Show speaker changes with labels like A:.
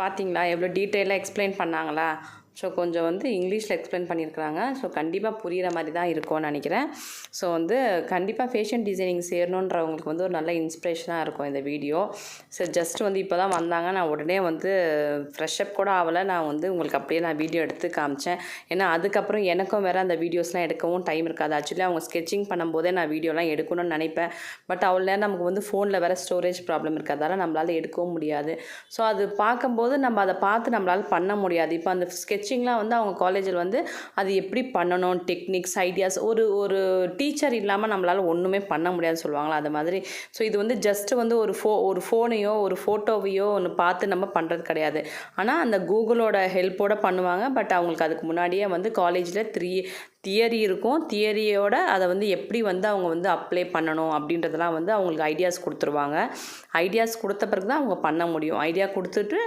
A: பார்த்தீங்களா எவ்வளோ டீட்டெயிலாக எக்ஸ்பிளைன் பண்ணாங்களா? ஸோ கொஞ்சம் வந்து இங்கிலீஷில் எக்ஸ்பிளைன் பண்ணியிருக்கிறாங்க. ஸோ கண்டிப்பாக புரிகிற மாதிரி தான் இருக்கும்னு நினைக்கிறேன். ஸோ வந்து கண்டிப்பாக ஃபேஷன் டிசைனிங் சேரணுன்றவங்களுக்கு வந்து ஒரு நல்ல இன்ஸ்பிரேஷனாக இருக்கும் இந்த வீடியோ. ஸோ ஜஸ்ட் வந்து இப்போ தான் வந்தாங்க. நான் உடனே வந்து ஃப்ரெஷ்அப் கூட ஆகலை. நான் வந்து உங்களுக்கு அப்படியே நான் வீடியோ எடுத்து காமிச்சேன். ஏன்னா அதுக்கப்புறம் எனக்கும் வேறு அந்த வீடியோஸ்லாம் எடுக்கவும் டைம் இருக்காது. ஆக்சுவலி அவங்க ஸ்கெட்சிங் பண்ணும்போதே நான் வீடியோலாம் எடுக்கணும்னு நினைப்பேன். பட் அவ்வளோ நேரம் நமக்கு வந்து ஃபோனில் வேறு ஸ்டோரேஜ் ப்ராப்ளம் இருக்கிறதால நம்மளால் எடுக்கவும் முடியாது. ஸோ அது பார்க்கும்போது நம்ம அதை பார்த்து நம்மளால் பண்ண முடியாது. இப்போ அந்த ஸ்கெட்சிங்லாம் வந்து அவங்க காலேஜில் வந்து அது எப்படி பண்ணணும், டெக்னிக்ஸ், ஐடியாஸ் ஒரு டீச்சர் இல்லாமல் நம்மளால் ஒன்றுமே பண்ண முடியாதுன்னு சொல்லுவாங்களா அது மாதிரி. ஸோ இது வந்து ஜஸ்ட்டு வந்து ஒரு ஃபோனையோ ஒரு ஃபோட்டோவையோ ஒன்று பார்த்து நம்ம பண்ணுறது கிடையாது. ஆனால் அந்த கூகுளோட ஹெல்ப்போடு பண்ணுவாங்க. பட் அவங்களுக்கு அதுக்கு முன்னாடியே வந்து காலேஜில் தியரி இருக்கும். தியரியோட அதை வந்து எப்படி வந்து அவங்க வந்து அப்ளை பண்ணணும் அப்படின்றதெல்லாம் வந்து அவங்களுக்கு ஐடியாஸ் கொடுத்துருவாங்க. ஐடியாஸ் கொடுத்த பிறகு தான் அவங்க பண்ண முடியும். ஐடியா கொடுத்துட்டு